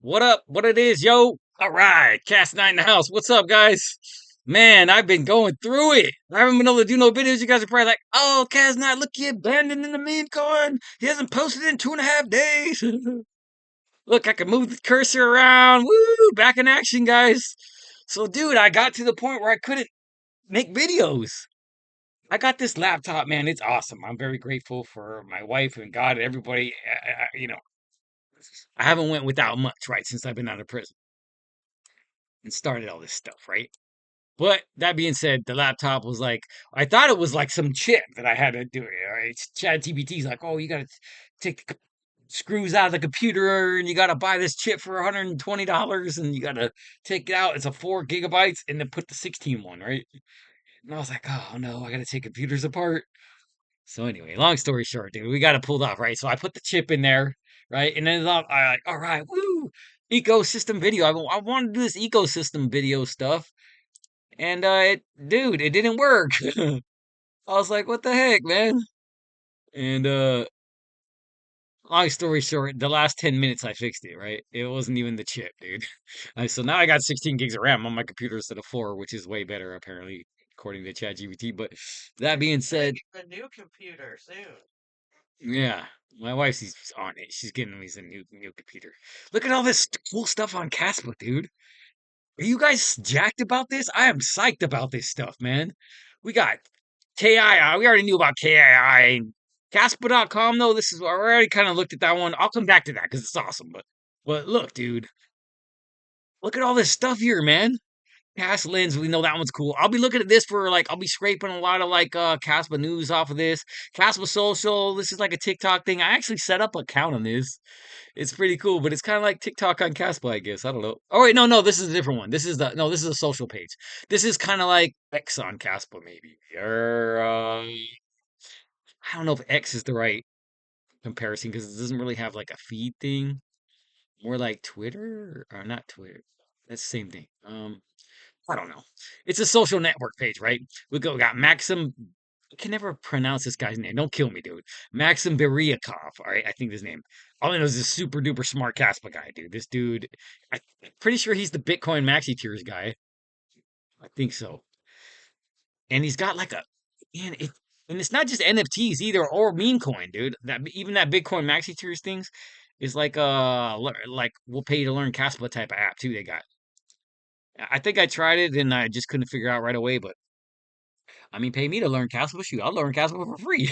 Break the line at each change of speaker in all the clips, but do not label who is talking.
What up? What it is, yo? All right, Cast Night in the house. What's up, guys? Man, I've been going through it. I haven't been able to do no videos. You guys are probably like, "Oh, Cast Night, look, he abandoned in the meme coin. He hasn't posted in 2.5 days." Look, I can move the cursor around. Woo! Back in action, guys. So, dude, I got to the point where I couldn't make videos. I got this laptop, man. It's awesome. I'm very grateful for my wife and God and everybody. I haven't went without much, right, since I've been out of prison and started all this stuff, right? But that being said, the laptop was like, I thought it was like some chip that I had to do it. Right? Chad TBT's like, oh, you got to take the screws out of the computer and you got to buy this chip for $120 and you got to take it out. It's a 4 gigabytes and then put the 16 one, right? And I was like, oh no, I got to take computers apart. So anyway, long story short, dude, we got it pulled off, right? So I put the chip in there, right? And then I like, all right, woo, ecosystem video. I wanted to do this ecosystem video stuff. And dude, it didn't work. I was like, what the heck, man? And long story short, the last 10 minutes I fixed it, right? It wasn't even the chip, dude. So now I got 16 gigs of RAM on my computer instead of 4, which is way better apparently, according to ChatGPT. But that being said,
A new computer soon.
yeah, my wife's on it. She's getting me some new computer. Look at all this cool stuff on Caspa, dude. Are you guys jacked about this? I am psyched about this stuff, man. We got KII. We already knew about KII. Kaspa.com, though, this is, I already kind of looked at that one. I'll come back to that because it's awesome. But look, dude, look at all this stuff here, man. Cast Lens, we know that one's cool. I'll be looking at this for like, I'll be scraping a lot of like Caspa news off of this. Caspa Social, this is like a TikTok thing. I actually set up an account on this. It's pretty cool, but it's kind of like TikTok on Caspa, I guess. I don't know. Oh wait, no, this is a different one. This is a social page. This is kind of like X on Caspa, maybe. Or I don't know if X is the right comparison because it doesn't really have like a feed thing. More like Twitter or not Twitter. That's the same thing. I don't know. It's a social network page, right? We got Maxim. I can never pronounce this guy's name. Don't kill me, dude. Maxim Beriakov. All right, I think his name. All I know is this super duper smart Caspa guy, dude. This dude, I'm pretty sure he's the Bitcoin maxi tiers guy. I think so. And he's got like a, and and it's not just NFTs either or meme coin, dude. That even that Bitcoin maxi tiers things is like like we'll pay you to learn Caspa type of app too. They got. I think I tried it and I just couldn't figure out right away, but I mean, pay me to learn Casper. Shoot, I'll learn Casper for free.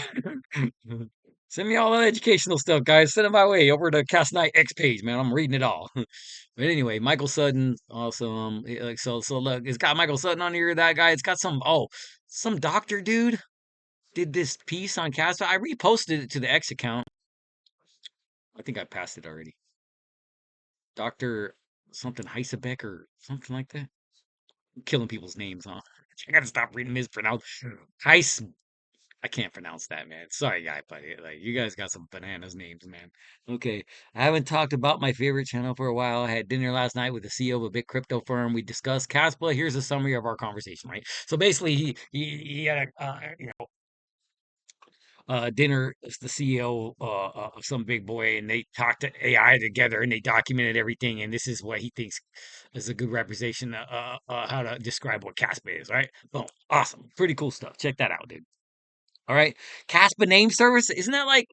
Send me all the educational stuff, guys. Send it my way over to Cast Night X page, man. I'm reading it all. But anyway, Michael Sutton, awesome. Like so look, it's got Michael Sutton on here. That guy. It's got some doctor dude did this piece on Casper. I reposted it to the X account. I think I passed it already. Doctor something Heisebeck or something like that. I'm killing people's names, huh? I gotta stop reading mispronounced. Heis I can't pronounce that, man. Sorry, guy, but like you guys got some bananas names, man. Okay, I haven't talked about my favorite channel for a while. I had dinner last night with the CEO of a big crypto firm. We discussed Caspa. Here's a summary of our conversation, right? So basically, he had a dinner as the CEO of some big boy, and they talked to AI together, and they documented everything. And this is what he thinks is a good representation how to describe what Caspa is, right? Boom, awesome, pretty cool stuff. Check that out, dude. All right. Kaspa name service. Isn't that like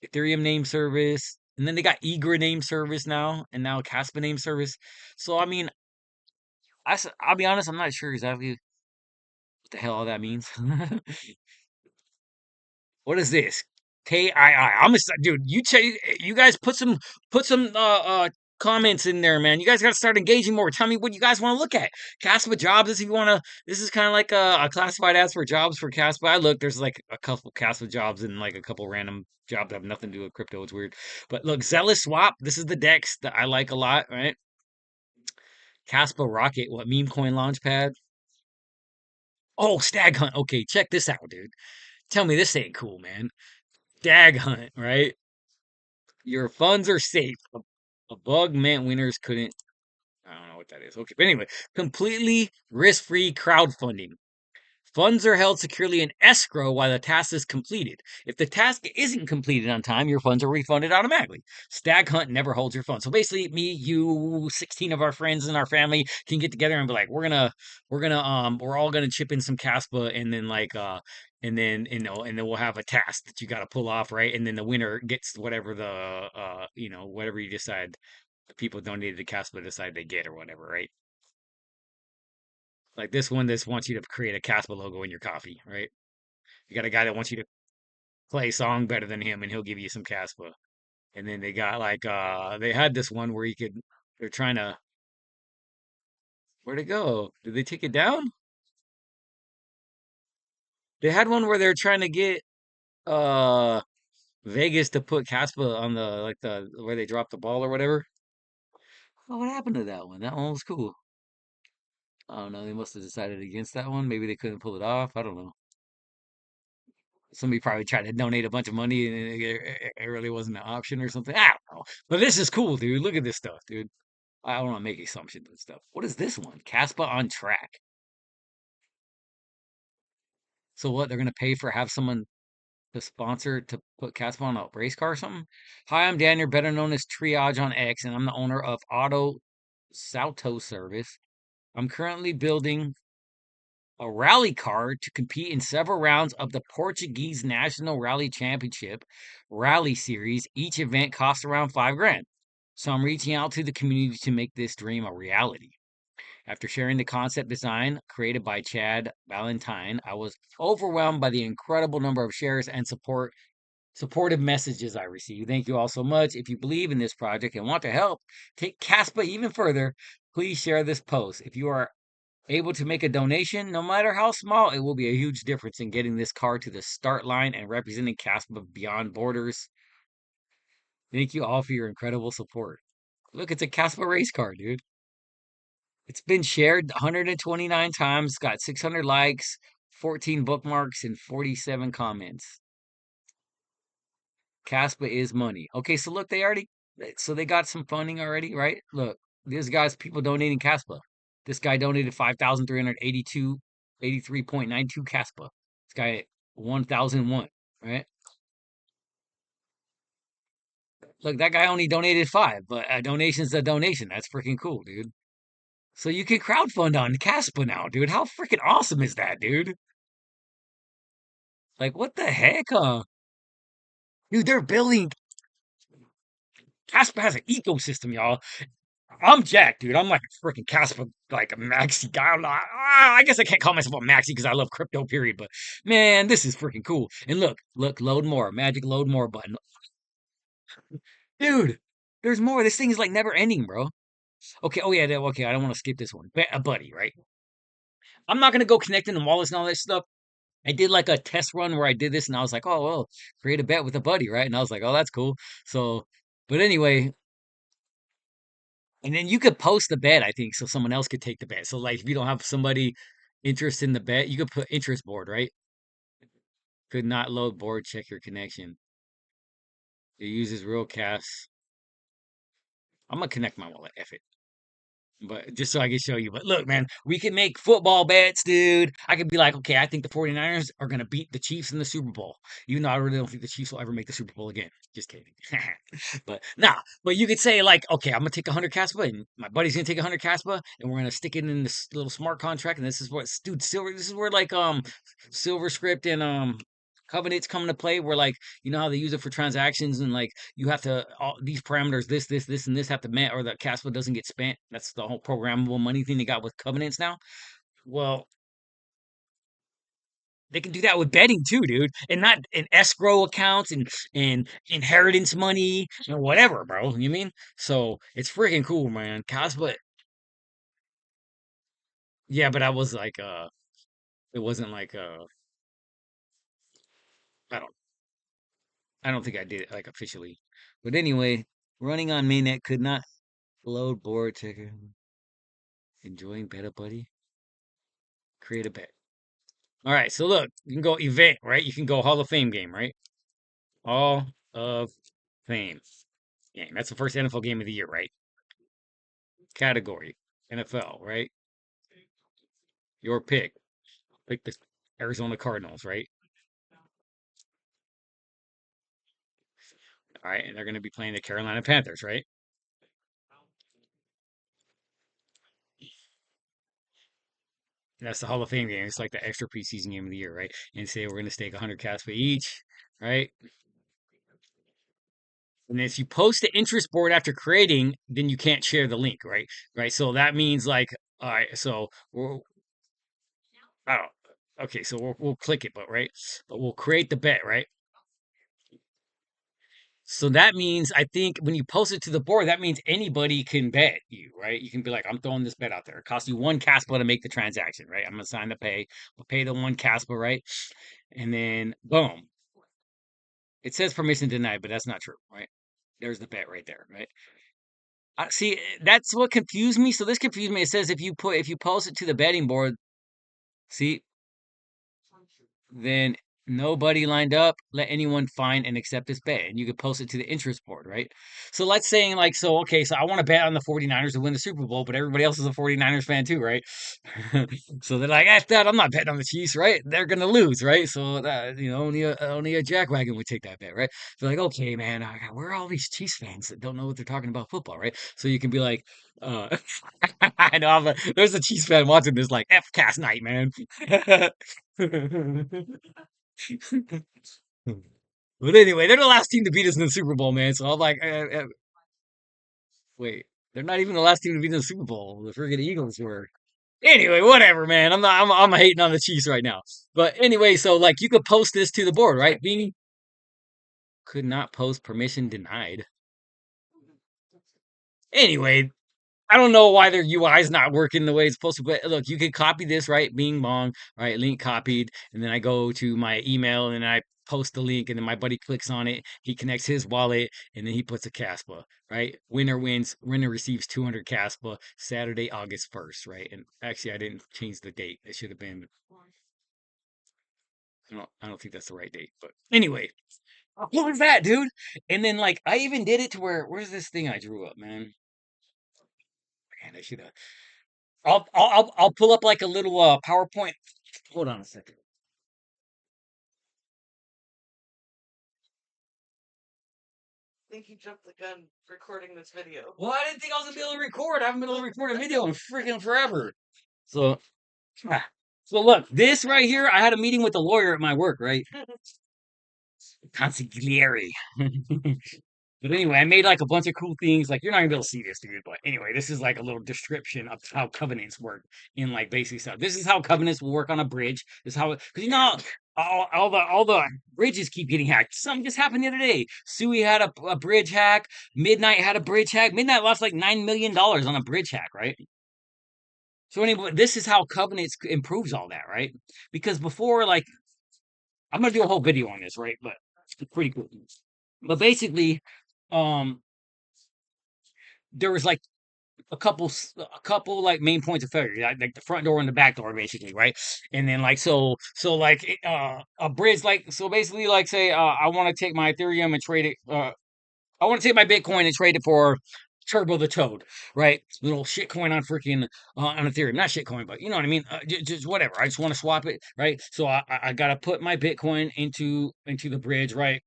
Ethereum name service? And then they got Egra name service now, and now Kaspa name service. So I mean, I'll be honest, I'm not sure exactly what the hell all that means. What is this? KII. I'm a dude. You guys put some comments in there, man. You guys got to start engaging more. Tell me what you guys want to look at. Caspa jobs. If you want to, this is kind of like a classified ads for jobs for Caspa. I look, there's like a couple Caspa jobs and like a couple random jobs that have nothing to do with crypto. It's weird, but look, Zealous Swap. This is the Dex that I like a lot, right? Caspa Rocket. What meme coin launchpad? Oh, Stag Hunt. Okay, check this out, dude. Tell me this ain't cool, man. Stag Hunt, right? Your funds are safe. A bug meant winners couldn't. I don't know what that is. Okay, but anyway, completely risk-free crowdfunding. Funds are held securely in escrow while the task is completed. If the task isn't completed on time, your funds are refunded automatically. Stag Hunt never holds your funds. So basically, me, you, 16 of our friends and our family can get together and be like, we're all gonna chip in some Caspa, and then and then and then we'll have a task that you got to pull off, right? And then the winner gets whatever whatever you decide the people donated to Caspa decide they get or whatever, right? Like this one, this wants you to create a Caspa logo in your coffee, right? You got a guy that wants you to play a song better than him, and he'll give you some Caspa. And then they got they had this one where they're trying to, where'd it go? Did they take it down? They had one where they're trying to get uh Vegas to put Caspa on the where they dropped the ball or whatever. Oh, what happened to that one? That one was cool. I don't know. They must have decided against that one. Maybe they couldn't pull it off. I don't know. Somebody probably tried to donate a bunch of money and it really wasn't an option or something. I don't know. But this is cool, dude. Look at this stuff, dude. I don't want to make assumptions and stuff. What is this one? Caspa on track. So what? They're gonna pay for have someone to sponsor to put Caspa on a race car or something? Hi, I'm Daniel, better known as Triage on X, and I'm the owner of Auto Salto Service. I'm currently building a rally car to compete in several rounds of the Portuguese National Rally Championship Rally Series. Each event costs around 5 grand. So I'm reaching out to the community to make this dream a reality. After sharing the concept design created by Chad Valentine, I was overwhelmed by the incredible number of shares and supportive messages I received. Thank you all so much. If you believe in this project and want to help take Caspa even further, please share this post. If you are able to make a donation, no matter how small, it will be a huge difference in getting this car to the start line and representing Caspa beyond borders. Thank you all for your incredible support. Look, it's a Caspa race car, dude. It's been shared 129 times, got 600 likes, 14 bookmarks, and 47 comments. Caspa is money. Okay, so look, so they got some funding already, right? Look, this guy's people donating Caspa. This guy donated 5,383.92 Caspa. This guy 1,001, right? Look, that guy only donated five, but a donation's a donation. That's freaking cool, dude. So you can crowdfund on Caspa now, dude. How freaking awesome is that, dude? Like, what the heck, huh? Dude, they're building. Caspa has an ecosystem, y'all. I'm jacked, dude. I'm like a freaking Kaspa, like a maxi guy. I'm not, I guess I can't call myself a maxi because I love crypto, period. But man, this is freaking cool. And look, load more. Magic load more button. Dude, there's more. This thing is like never ending, bro. Okay, oh yeah, okay, I don't want to skip this one. A buddy, right? I'm not gonna go connecting the wallets and all that stuff. I did like a test run where I did this and I was like, oh well, create a bet with a buddy, right? And I was like, oh, that's cool. So, but anyway, and then you could post the bet, I think, so someone else could take the bet. So like if you don't have somebody interested in the bet, you could put interest board, right? Could not load board, check your connection. It uses real cash. I'm gonna connect my wallet. F it. But just so I can show you. But look, man, we can make football bets, dude. I could be like, okay, I think the 49ers are going to beat the Chiefs in the Super Bowl. Even though I really don't think the Chiefs will ever make the Super Bowl again. Just kidding. But nah, but you could say, like, okay, I'm going to take 100 Caspa, and my buddy's going to take 100 Caspa, and we're going to stick it in this little smart contract. And this is what, dude, this is where, like, Silver Script and, Covenants come into play where, like, you know how they use it for transactions and, like, you have to all these parameters, this, and this have to met, or the cash flow doesn't get spent. That's the whole programmable money thing they got with covenants now. Well, they can do that with betting too, dude, and not in escrow accounts and inheritance money and whatever, bro. You mean? So it's freaking cool, man. Cosplay, yeah, but I was like, it wasn't like, I don't, I don't think I did it like officially. But anyway, running on mainnet could not load board checker. Enjoying Beta Buddy. Create a bet. All right, so look, you can go event, right? You can go Hall of Fame game, right? Hall of Fame game. That's the first NFL game of the year, right? Category NFL, right? Your pick. Pick this. Arizona Cardinals, right? All right, and they're going to be playing the Carolina Panthers, right? That's the Hall of Fame game. It's like the extra preseason game of the year, right? And say we're going to stake 100 Kaspa each, right? And if you post the interest board after creating, then you can't share the link, right? Right. So that means like, all right, so I don't, okay, so we'll click it, but right, but we'll create the bet, right? So that means I think when you post it to the board, that means anybody can bet you, right? You can be like, I'm throwing this bet out there. It costs you one Caspa to make the transaction, right? I'm gonna sign the pay. We'll pay the one Caspa, right? And then boom, it says permission denied, but that's not true, right? There's the bet right there, right? See, that's what confused me. So this confused me. It says if you post it to the betting board, see, then nobody lined up, let anyone find and accept this bet. And you could post it to the interest board, right? So let's say like, so, okay, so I want to bet on the 49ers to win the Super Bowl, but everybody else is a 49ers fan too, right? So they're like, F that, I'm not betting on the Chiefs, right? They're going to lose, right? So that, only a jackwagon would take that bet, right? They're like, okay, man, where are all these Chiefs fans that don't know what they're talking about football, right? So you can be like, I know there's a Chiefs fan watching this like F cast night, man. But anyway, they're the last team to beat us in the Super Bowl, man. So I'm like, wait, they're not even the last team to beat us in the Super Bowl. The friggin' Eagles were. Anyway, whatever, man. I'm not. I'm hating on the Chiefs right now. But anyway, so like you could post this to the board, right? Beanie could not post permission denied. Anyway, I don't know why their UI is not working the way it's supposed to. But look, you can copy this, right? Bing bong, right? Link copied, and then I go to my email and then I post the link, and then my buddy clicks on it. He connects his wallet, and then he puts a Caspa, right? Winner wins. Winner receives 200 Caspa Saturday, August 1st, right? And actually, I didn't change the date. It should have been. I don't think that's the right date, but anyway, what was that, dude? And then like I even did it to where's this thing I drew up, man? Man, I should have. I'll pull up like a little PowerPoint. Hold on a second.
I think you jumped the gun recording this video.
Well, I didn't think I was gonna be able to record. I haven't been able to record a video in freaking forever. So, ah. So look, this right here. I had a meeting with a lawyer at my work, right? Consigliere. But anyway, I made like a bunch of cool things. Like you're not gonna be able to see this, dude. But anyway, this is like a little description of how covenants work in like basic stuff. This is how covenants will work on a bridge. This is how because all the bridges keep getting hacked. Something just happened the other day. Sui had a bridge hack. Midnight had a bridge hack. Midnight lost like $9 million on a bridge hack, right? So anyway, this is how covenants improves all that, right? Because before, like, I'm gonna do a whole video on this, right? But it's pretty cool. But basically, um, there was like a couple like main points of failure, like the front door and the back door, basically, right? And then like so like a bridge, like so basically like say I want to take my Ethereum and trade it. I want to take my Bitcoin and trade it for Turbo the Toad, right? Little shitcoin on freaking on Ethereum, not shitcoin, but you know what I mean. Just whatever. I just want to swap it, right? So I gotta put my Bitcoin into the bridge, right?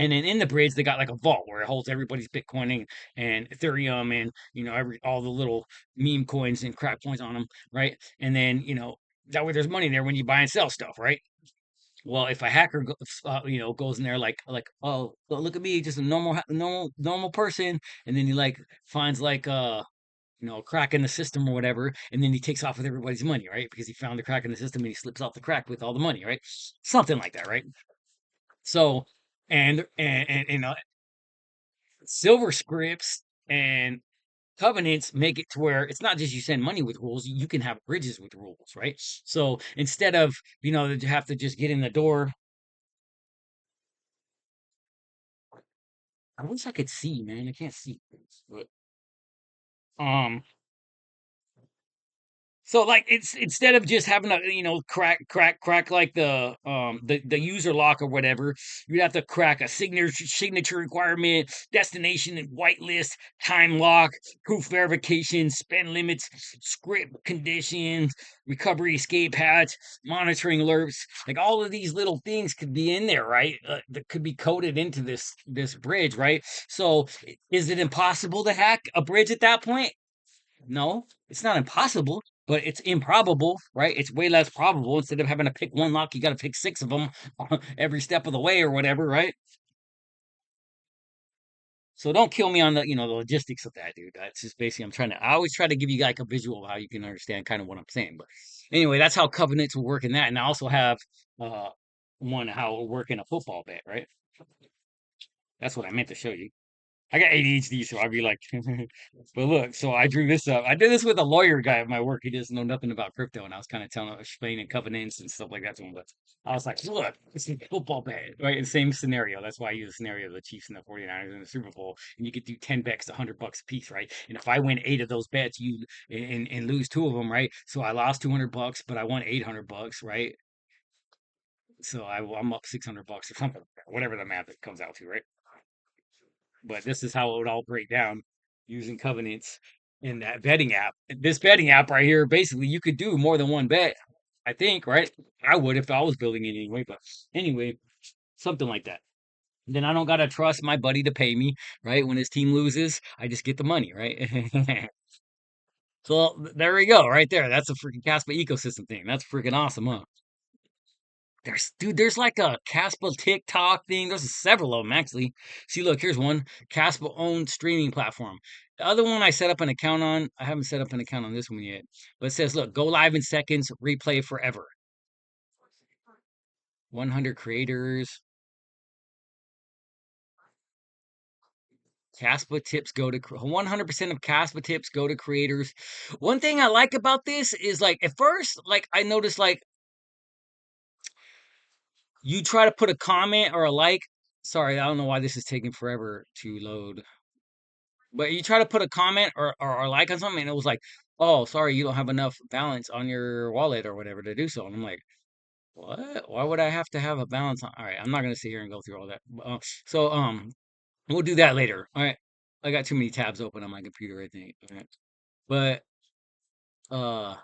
And then in the bridge, they got like a vault where it holds everybody's Bitcoin and Ethereum and every all the little meme coins and crap coins on them, right? And then that way there's money there when you buy and sell stuff, right? Well, if a hacker goes in there like oh well, look at me, just a normal person, and then he like finds like a crack in the system or whatever, and then he takes off with everybody's money, right? Because he found the crack in the system and he slips off the crack with all the money, right? Something like that, right? So and silver scripts and covenants make it to where it's not just you send money with rules, you can have bridges with rules, right? So instead of that you have to just get in the door. I wish I could see, man. I can't see things, but um So like it's instead of just having a crack like the user lock or whatever, you'd have to crack a signature requirement, destination and whitelist, time lock, proof verification, spend limits, script conditions, recovery escape hatch, monitoring alerts. Like all of these little things could be in there, right? That could be coded into this bridge, right? So is it impossible to hack a bridge at that point? No, it's not impossible, but it's improbable, right? It's way less probable. Instead of having to pick one lock, you got to pick six of them every step of the way or whatever, right? So don't kill me on the logistics of that, dude. That's just basically I always try to give you like a visual of how you can understand kind of what I'm saying. But anyway, that's how covenants will work in that. And I also have uh one how it will work in a football bet, right? That's what I meant to show you. I got ADHD, so I'd be like, but look, so I drew this up. I did this with a lawyer guy at my work. He doesn't know nothing about crypto, and I was kind of explaining covenants and stuff like that to him. But I was like, look, it's a football bet, right? The same scenario. That's why I use the scenario of the Chiefs and the 49ers in the Super Bowl, and you could do 10 bets, $100 a piece, right? And if I win eight of those bets, you and lose two of them, right? So I lost $200, but I won $800, right? So I'm up $600 or something, whatever the math it comes out to, right? But this is how it would all break down using covenants in that betting app. This betting app right here, basically, you could do more than one bet. I think, right? I would if I was building it anyway. But anyway, something like that. Then I don't gotta trust my buddy to pay me, right? When his team loses, I just get the money, right? So there we go, right there. That's a freaking Caspa ecosystem thing. That's freaking awesome, huh? There's like a Kaspa TikTok thing. There's several of them actually. See, look, here's one Kaspa owned streaming platform. The other one I set up an account on. I haven't set up an account on this one yet, but it says, look, go live in seconds, replay forever. 100 creators. Kaspa tips go to 100% of Kaspa tips go to creators. One thing I like about this is like at first, like I noticed like you try to put a comment or a like. Sorry, I don't know why this is taking forever to load. But you try to put a comment or like on something, and it was like, "Oh, sorry, you don't have enough balance on your wallet or whatever to do so." And I'm like, "What? Why would I have to have a balance on?" All right, I'm not gonna sit here and go through all that. So we'll do that later. All right, I got too many tabs open on my computer, I think. All right. But uh,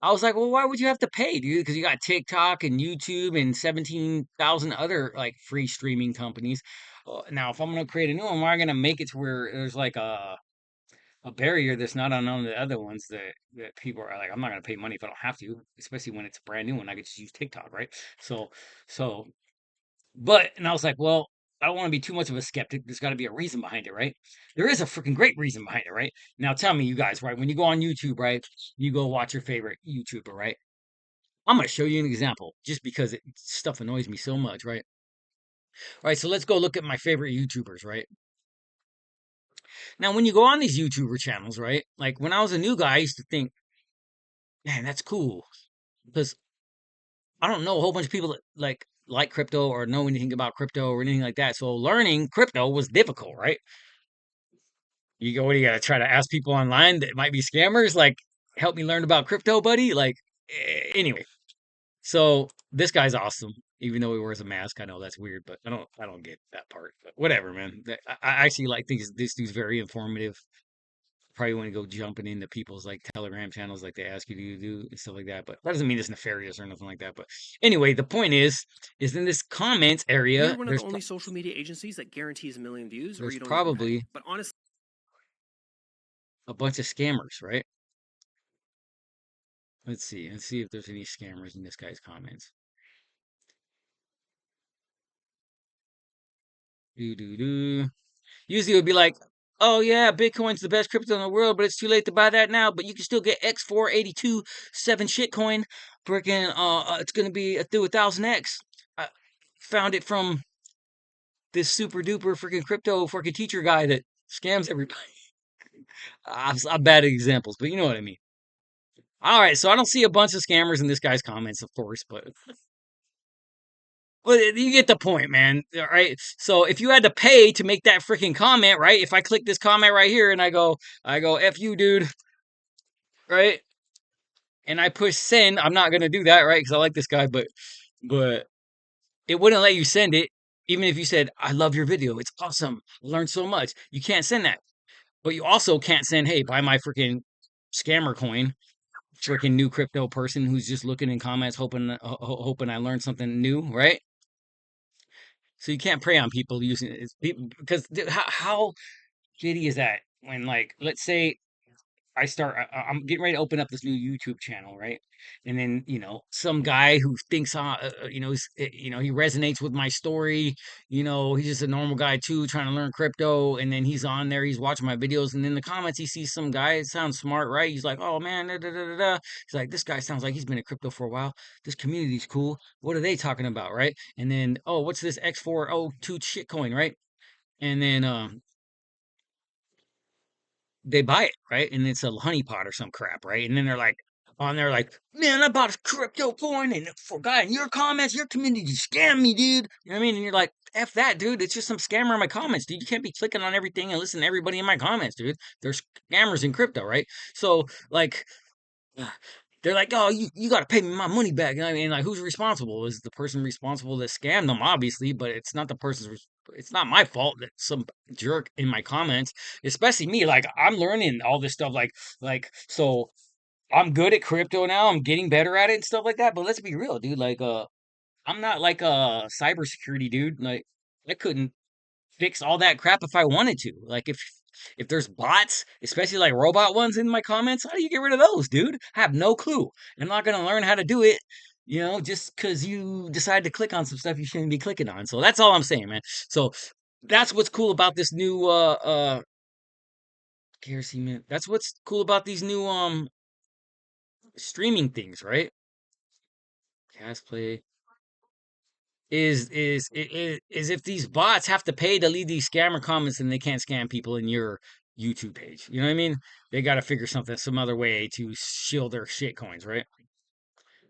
I was like, "Well, why would you have to pay, dude? Because you got TikTok and YouTube and 17,000 other like free streaming companies." Now, if I'm gonna create a new one, why am I gonna make it to where there's like a barrier that's not on the other ones that people are like, I'm not gonna pay money if I don't have to, especially when it's a brand new one. I could just use TikTok, right? So, so, and I was like, well, I don't want to be too much of a skeptic. There's got to be a reason behind it, right? There is a freaking great reason behind it, right? Now, tell me, you guys, right? When you go on YouTube, right? You go watch your favorite YouTuber, right? I'm gonna show you an example, just because stuff annoys me so much, right? All right, so let's go look at my favorite YouTubers, right? Now, when you go on these YouTuber channels, right? Like when I was a new guy, I used to think, man, that's cool because I don't know a whole bunch of people that like crypto or know anything about crypto or anything like that. So learning crypto was difficult, right? You go, what do you got to try to ask people online that might be scammers? Like, help me learn about crypto, buddy. Like, anyway. So this guy's awesome, even though he wears a mask. I know that's weird, but I don't get that part. But whatever, man. I actually like this dude's very informative. Probably want to go jumping into people's like Telegram channels like they ask you to do and stuff like that. But that doesn't mean it's nefarious or nothing like that. But anyway, the point is in this comments
We're
area,
one of the only social media agencies that guarantees a million views, or
there's
you don't even pay.
probably
But honestly,
a bunch of scammers, right? Let's see if there's any scammers in this guy's comments. Do do do. Usually it would be like, oh yeah, Bitcoin's the best crypto in the world, but it's too late to buy that now. But you can still get X482 7 shitcoin. Freaking it's gonna be through 1,000x. I found it from this super duper freaking crypto freaking teacher guy that scams everybody. I'm bad at examples, but you know what I mean. All right, so I don't see a bunch of scammers in this guy's comments, of course, but you get the point, man. All right. So if you had to pay to make that freaking comment, right? If I click this comment right here and I go, F you, dude. right? And I push send. I'm not gonna do that, right? Because I like this guy, but it wouldn't let you send it, even if you said, "I love your video. It's awesome. I learned so much." You can't send that, but you also can't send, "Hey, buy my freaking scammer coin." Freaking new crypto person who's just looking in comments, hoping I learned something new, right? So you can't prey on people using it because how shitty is that when, like, let's say I'm getting ready to open up this new YouTube channel, right? And then, some guy who thinks, he resonates with my story. He's just a normal guy too, trying to learn crypto. And then he's on there, he's watching my videos. And in the comments, he sees some guy, it sounds smart, right? He's like, oh man, da, da, da, da, da. He's like, this guy sounds like he's been in crypto for a while. This community's cool. What are they talking about, right? And then, oh, what's this X402 shitcoin, right? And then, they buy it, right? And it's a honeypot or some crap, right? And then they're like, on there, like, man, I bought a crypto coin and for guy in your comments, your community scammed me, dude. You know what I mean? And you're like, F that, dude. It's just some scammer in my comments, dude. You can't be clicking on everything and listening to everybody in my comments, dude. There's scammers in crypto, right? So, like, they're like, oh, you got to pay me my money back. I mean, like, who's responsible? Is the person responsible that scammed them, obviously, but it's not the person's. It's not my fault that some jerk in my comments, especially me. Like, I'm learning all this stuff. So I'm good at crypto now. I'm getting better at it and stuff like that. But let's be real, dude. Like, I'm not like a cybersecurity dude. Like, I couldn't fix all that crap if I wanted to. Like if there's bots, especially like robot ones in my comments, how do you get rid of those, dude? I have no clue. I'm not gonna learn how to do it, just because you decide to click on some stuff you shouldn't be clicking on. So that's all I'm saying, man. So that's what's cool about this new KRC man. That's what's cool about these new streaming things, right? Cast play is if these bots have to pay to leave these scammer comments and they can't scam people in your YouTube page. You know what I mean? They got to figure some other way to shield their shit coins, right?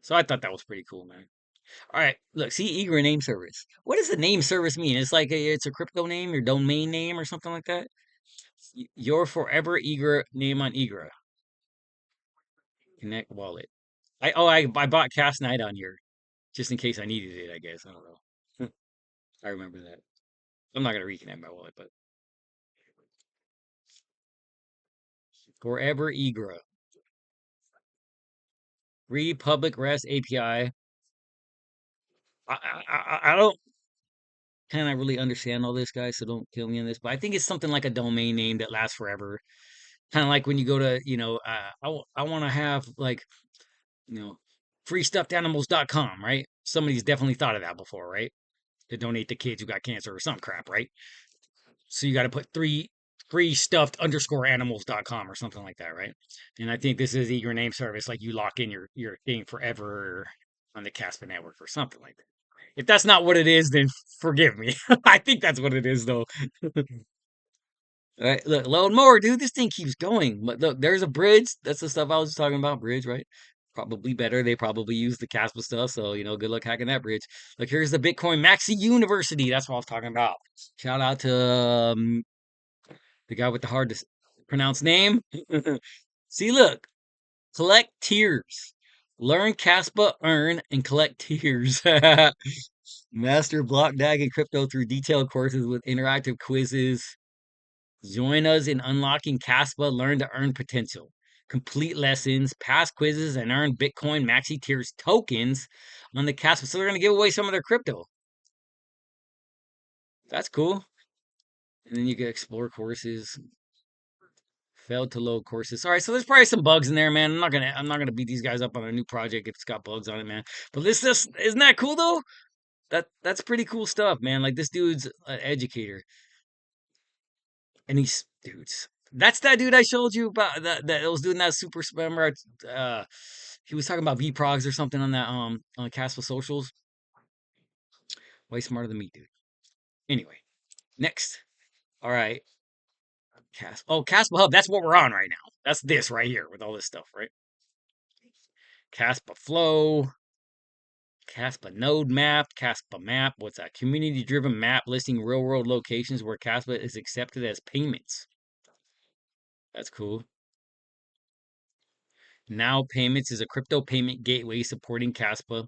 So I thought that was pretty cool, man. All right, look, see, eager name service. What does the name service mean? It's like it's a crypto name, your domain name, or something like that. Your forever eager name on eager connect wallet. I bought Cast Night on here just in case I needed it. I guess I don't know. I remember that. I'm not gonna reconnect my wallet, but Forever Egra. Republic REST API. I don't kind of really understand all this, guys, so don't kill me on this. But I think it's something like a domain name that lasts forever. Kind of like when you go to, I want to have like, you know, freestuffedanimals.com, right? Somebody's definitely thought of that before, right? To donate to kids who got cancer or some crap, right? So you got to put free stuffed underscore animals.com or something like that, right? And I think this is eager name service, like you lock in your thing forever on the Kaspa network or something like that. If that's not what it is, then forgive me. I think that's what it is, though. All right, look, load more, dude. This thing keeps going. But look, there's a bridge. That's the stuff I was talking about. Bridge, right? Probably better. They probably use the Caspa stuff. So, good luck hacking that bridge. Look, here's the Bitcoin Maxi University. That's what I was talking about. Shout out to the guy with the hard to pronounce name. See, look, collect tiers. Learn Caspa, earn, and collect tiers. Master block DAG and crypto through detailed courses with interactive quizzes. Join us in unlocking Kaspa Learn to Earn Potential. Complete lessons, pass quizzes, and earn Bitcoin Maxi Tiers tokens on the Kaspa. So they're going to give away some of their crypto. That's cool. And then you can explore courses. Failed to load courses. All right, so there's probably some bugs in there, man. I'm not gonna beat these guys up on a new project if it's got bugs on it, man. But this isn't that cool though? That's pretty cool stuff, man. Like this dude's an educator. And he's dudes. That's that dude I showed you about that was doing that super spammer. He was talking about VProgs or something on that on Caspa socials. Way smarter than me, dude. Anyway, next. All right. Caspa Hub. That's what we're on right now. That's this right here with all this stuff, right? Caspa Flow, Caspa Node Map, Caspa Map. What's that? Community driven map listing real world locations where Caspa is accepted as payments. That's cool. Now Payments is a crypto payment gateway supporting Kaspa.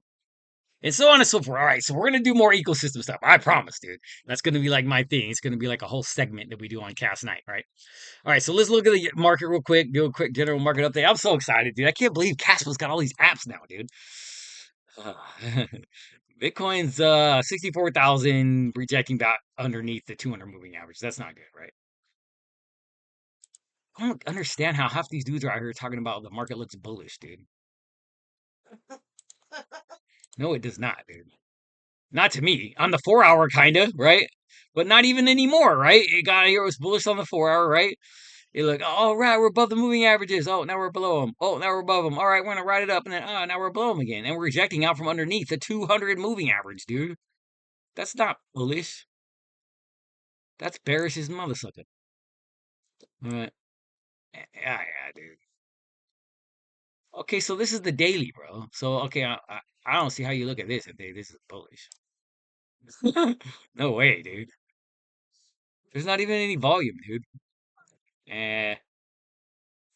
And so on and so forth. All right, so we're gonna do more ecosystem stuff. I promise, dude. That's gonna be like my thing. It's gonna be like a whole segment that we do on Cast Night, right? All right, so let's look at the market real quick. Do a quick general market update. I'm so excited, dude. I can't believe Caspa's got all these apps now, dude. Uh, Bitcoin's 64,000, rejecting back underneath the 200 moving average. That's not good, right? I don't understand how half these dudes are out here talking about the market looks bullish, dude. No, it does not, dude. Not to me. On the 4 hour, kind of, right? But not even anymore, right? It got here, it was bullish on the 4 hour, right? It look, all right, we're above the moving averages. Oh, now we're below them. Oh, now we're above them. All right, we're gonna ride it up, and then now we're below them again, and we're rejecting out from underneath the 200 moving average, dude. That's not bullish. That's bearish as mother sucker. All right, yeah, dude. Okay, so this is the daily, bro. So okay, I don't see how you look at this and say this is bullish. No way, dude. There's not even any volume, dude. Eh.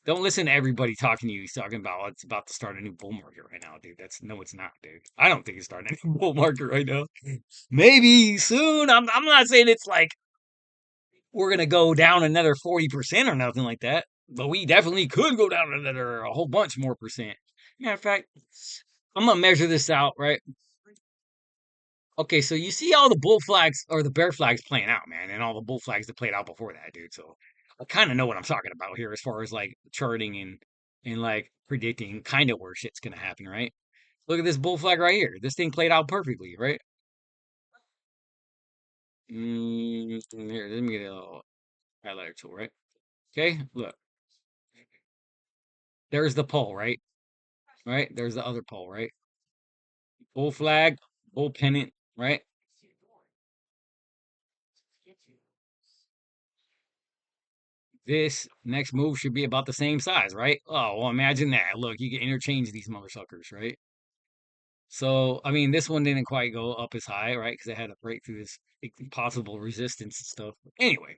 Don't listen to everybody talking to you. He's talking about it's about to start a new bull market right now, dude. That's no, it's not, dude. I don't think it's starting a new bull market right now. Maybe soon. I'm not saying it's like we're gonna go down another 40% or nothing like that, but we definitely could go down another a whole bunch more percent. Matter of fact, I'm gonna measure this out, right? Okay, so you see all the bull flags or the bear flags playing out, man, and all the bull flags that played out before that, dude. So I kind of know what I'm talking about here as far as like charting and like predicting kind of where shit's gonna happen, right? Look at this bull flag right here. This thing played out perfectly, right? Here, let me get a little highlighter tool, right? Okay, look. There's the pole, right? Right? There's the other pole, right? Bull flag, bull pennant, right? This next move should be about the same size, right? Oh, well, imagine that. Look, you can interchange these mother suckers, right? So, I mean, this one didn't quite go up as high, right? Because it had to break through this possible resistance and stuff. Anyway,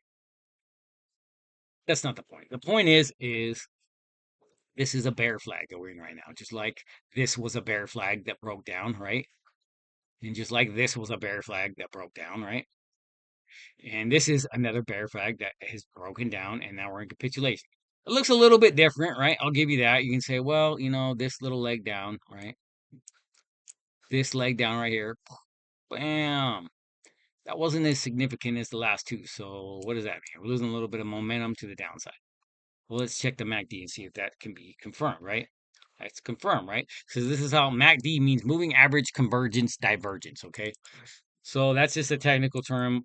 that's not the point. The point is this is a bear flag that we're in right now. Just like this was a bear flag that broke down, right? And just like this was a bear flag that broke down, right? And this is another bear flag that has broken down, and now we're in capitulation. It looks a little bit different, right? I'll give you that. You can say, well, this little leg down, right? This leg down right here, bam. That wasn't as significant as the last two. So what does that mean? We're losing a little bit of momentum to the downside. Well, let's check the MACD and see if that can be confirmed, right? That's confirmed, right? So this is how MACD means moving average convergence divergence, okay? So that's just a technical term.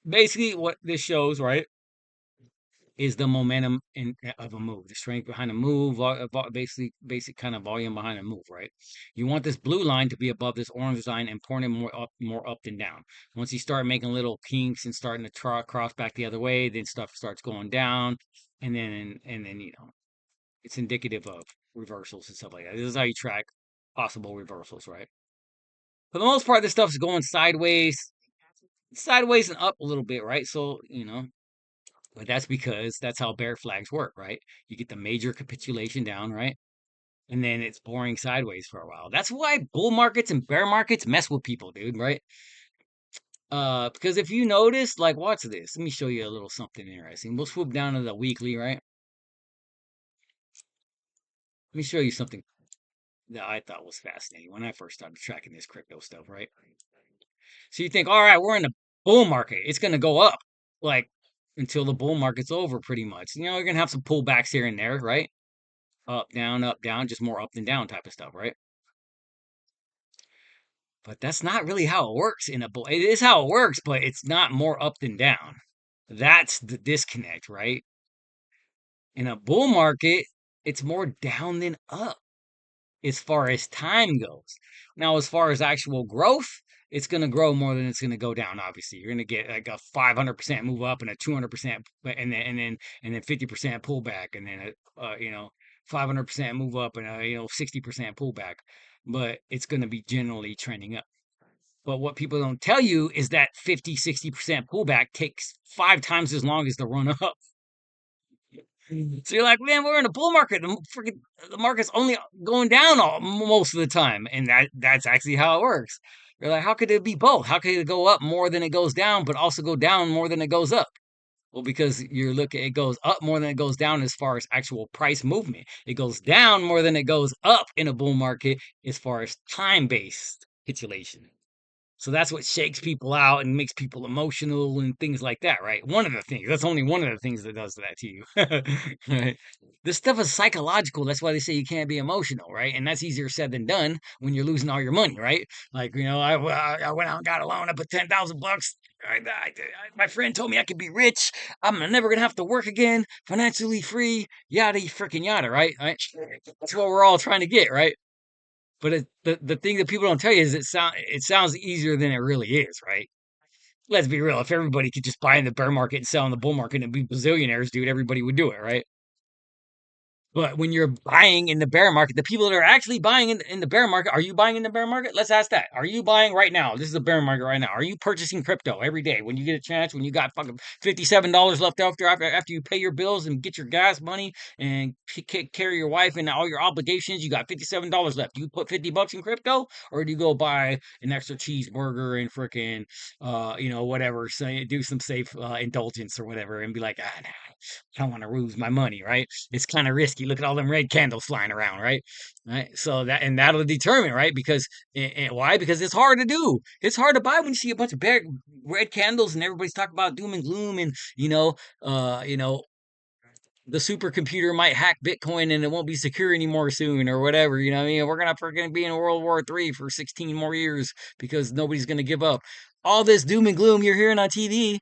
Basically, what this shows, right, is the momentum of a move, the strength behind a move, basically basic kind of volume behind a move, right? You want this blue line to be above this orange line and pointing more up than down. Once you start making little kinks and starting to cross back the other way, then stuff starts going down, and then it's indicative of reversals and stuff like that. This is how you track possible reversals, right? For the most part, this stuff's going sideways and up a little bit, right? So but that's because that's how bear flags work, right? You get the major capitulation down, right? And then it's boring sideways for a while. That's why bull markets and bear markets mess with people, dude, right? Because if you notice, like, watch this. Let me show you a little something interesting. We'll swoop down to the weekly, right? Let me show you something that I thought was fascinating when I first started tracking this crypto stuff, right? So you think, all right, we're in a bull market. It's going to go up, like, until the bull market's over, pretty much. You're going to have some pullbacks here and there, right? Up, down, just more up than down type of stuff, right? But that's not really how it works in a bull. It is how it works, but it's not more up than down. That's the disconnect, right? In a bull market, it's more down than up as far as time goes. Now, as far as actual growth, it's going to grow more than it's going to go down. Obviously, you're going to get like a 500% move up and a 200%, and then 50% pullback, and then 500% move up and a 60% pullback. But it's going to be generally trending up. But what people don't tell you is that 50, 60% pullback takes 5 times as long as the run up. So you're like, man, we're in a bull market. The market's only going down most of the time, and that's actually how it works. You're like, how could it be both? How could it go up more than it goes down, but also go down more than it goes up? Well, because you're looking, it goes up more than it goes down as far as actual price movement. It goes down more than it goes up in a bull market as far as time-based capitulation. So that's what shakes people out and makes people emotional and things like that, right? One of the things. That's only one of the things that does that to you. Right? This stuff is psychological. That's why they say you can't be emotional, right? And that's easier said than done when you're losing all your money, right? Like, I went out and got a loan. I put 10,000 bucks. My friend told me I could be rich. I'm never gonna have to work again. Financially free. Yada freaking yada, right? Right? That's what we're all trying to get, right? But the thing that people don't tell you is it sounds easier than it really is, right? Let's be real. If everybody could just buy in the bear market and sell in the bull market and be bazillionaires, dude, everybody would do it, right? But when you're buying in the bear market, the people that are actually buying in the bear market, are you buying in the bear market? Let's ask that. Are you buying right now? This is the bear market right now. Are you purchasing crypto every day when you get a chance? When you got fucking $57 left after you pay your bills and get your gas money and carry your wife and all your obligations, you got $57 left. Do you put 50 bucks in crypto, or do you go buy an extra cheeseburger and freaking whatever, say do some safe indulgence or whatever and be like, nah, I don't want to lose my money, right? It's kind of risky. Look at all them red candles flying around, right? Right. So that'll determine, right? Because why? Because it's hard to do. It's hard to buy when you see a bunch of red candles and everybody's talking about doom and gloom and the supercomputer might hack Bitcoin and it won't be secure anymore soon or whatever. You know what I mean? We're gonna be in World War III for 16 more years because nobody's gonna give up. All this doom and gloom you're hearing on TV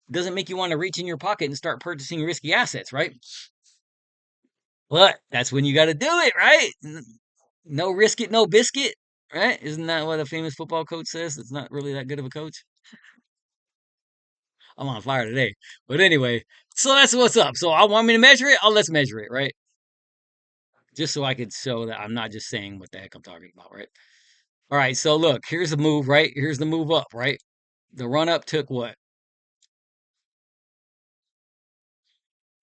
doesn't make you want to reach in your pocket and start purchasing risky assets, right? But that's when you got to do it, right? No risk it, no biscuit, right? Isn't that what a famous football coach says? It's not really that good of a coach. I'm on fire today. But anyway, so that's what's up. So I want me to measure it. Let's measure it, right? Just so I could show that I'm not just saying what the heck I'm talking about, right? All right. So look, here's the move, right? Here's the move up, right? The run up took what?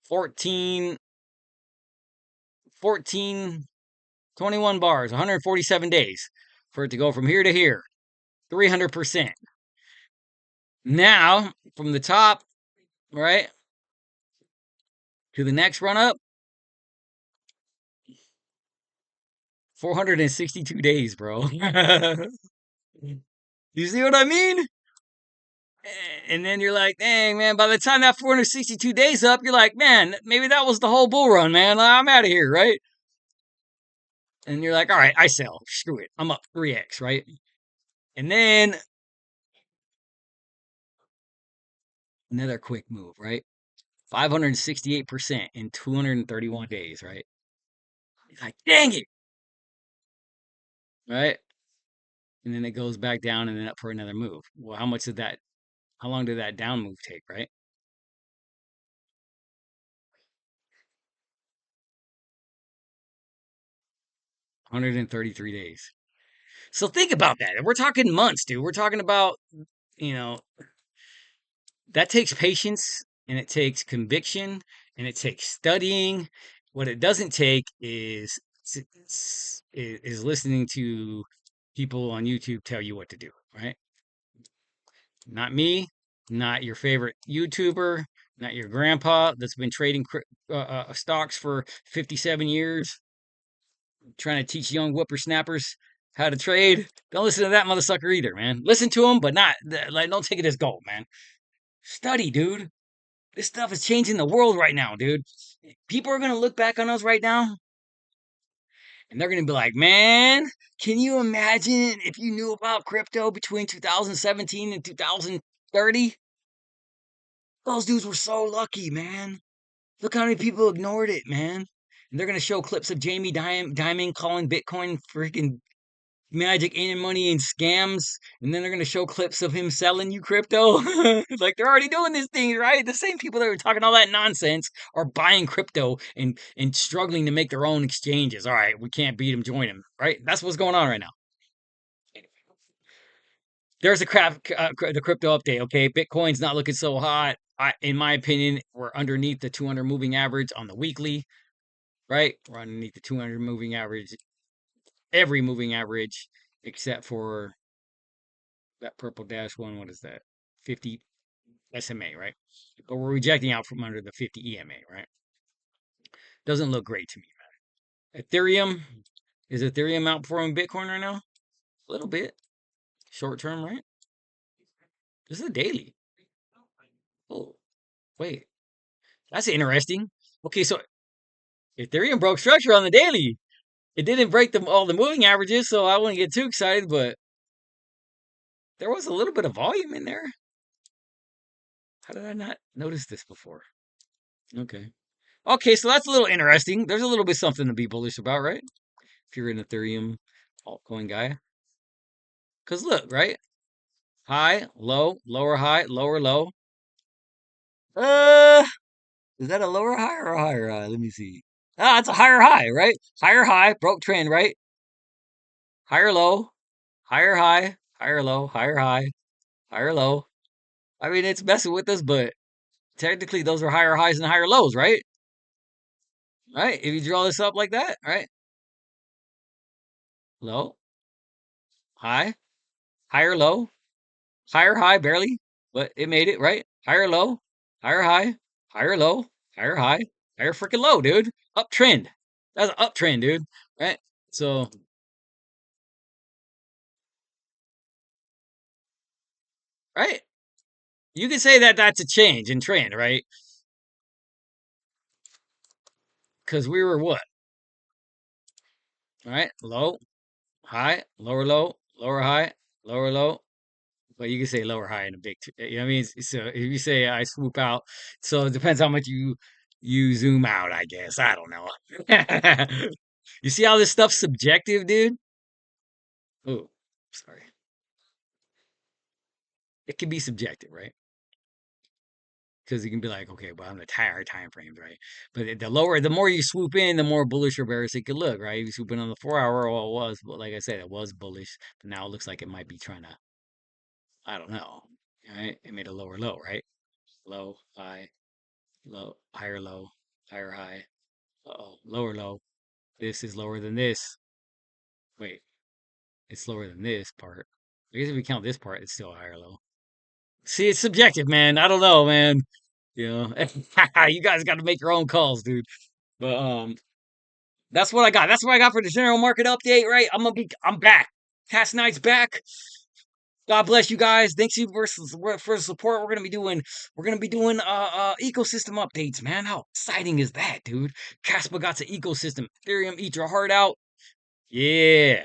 14, 14, 21 bars, 147 days for it to go from here to here, 300%. Now, from the top, right, to the next run up, 462 days, bro. You see what I mean? And then you're like, dang, man, by the time that 462 days up, you're like, man, maybe that was the whole bull run, man. I'm out of here, right? And you're like, all right, I sell. Screw it. I'm up 3x, right? And then another quick move, right? 568% in 231 days, right? It's like, dang it, right? And then it goes back down and then up for another move. Well, how long did that down move take, right? 133 days. So think about that. We're talking months, dude. We're talking about, you know, that takes patience and it takes conviction and it takes studying. What it doesn't take is listening to people on YouTube tell you what to do, right? Not me, not your favorite YouTuber, not your grandpa that's been trading stocks for 57 years, trying to teach young whippersnappers how to trade. Don't listen to that motherfucker either, man. Listen to him, but not like don't take it as gold, man. Study, dude. This stuff is changing the world right now, dude. People are gonna look back on us right now, and they're gonna be like, "Man, can you imagine if you knew about crypto between 2017 and 2030? Those dudes were so lucky, man. Look how many people ignored it, man." And they're gonna show clips of Jamie Dimon calling Bitcoin freaking magic and money and scams, and then they're gonna show clips of him selling you crypto. Like they're already doing this thing, right? The same people that were talking all that nonsense are buying crypto and struggling to make their own exchanges. All right, we can't beat them, join them, right? That's what's going on right now. There's the crypto update. Okay, Bitcoin's not looking so hot. in my opinion, we're underneath the 200 moving average on the weekly, right? We're underneath the 200 moving average, every moving average, except for that purple dash one. What is that? 50 SMA, right? But we're rejecting out from under the 50 EMA, right? Doesn't look great to me, man. Ethereum, is Ethereum outperforming Bitcoin right now? A little bit. Short term, right? This is a daily. Oh, wait. That's interesting. Okay, so Ethereum broke structure on the daily. It didn't break all the moving averages, so I wouldn't get too excited, but there was a little bit of volume in there. How did I not notice this before? Okay. Okay, so that's a little interesting. There's a little bit something to be bullish about, right? If you're an Ethereum altcoin guy. Because look, right? High, low, lower high, lower low. Uh, is that a lower high or a higher high? Let me see. Ah, it's a higher high, right? Higher high, broke trend, right? Higher low, higher high, higher low, higher high, higher low. I mean, it's messing with us, but technically those are higher highs and higher lows, right? Right? If you draw this up like that, right? Low, high, higher low, higher high, barely, but it made it, right? Higher low, higher high, higher low, higher high, higher freaking low, dude. Uptrend. That's an uptrend, dude. Right? So, right? You can say that that's a change in trend, right? Because we were what? All right? Low, high, lower low, lower high, lower low. But you can say lower high in a big, you know what I mean? So if you say I swoop out, so it depends how much you zoom out, I guess. I don't know. You see how this stuff's subjective, dude? Oh, sorry. It can be subjective, right? Because you can be like, okay, well, I'm the higher time frames, right? But the more you swoop in, the more bullish or bearish it could look, right? If you swoop in on the 4 hour, well, it was, but like I said, it was bullish, but now it looks like it might be trying to, I don't know, right? It made a lower low, right? Low, high, low, higher high. Uh-oh, lower low. This is lower than this. Wait, it's lower than this part. I guess if we count this part, it's still a higher low. See, it's subjective, man. I don't know, man. You know, you guys got to make your own calls, dude. But that's what I got. That's what I got for the general market update, right? I'm back. Cast Knight's back. God bless you guys. Thanks you for the support. We're gonna be doing ecosystem updates, man. How exciting is that, dude? Kaspa got the ecosystem. Ethereum, eat your heart out. Yeah.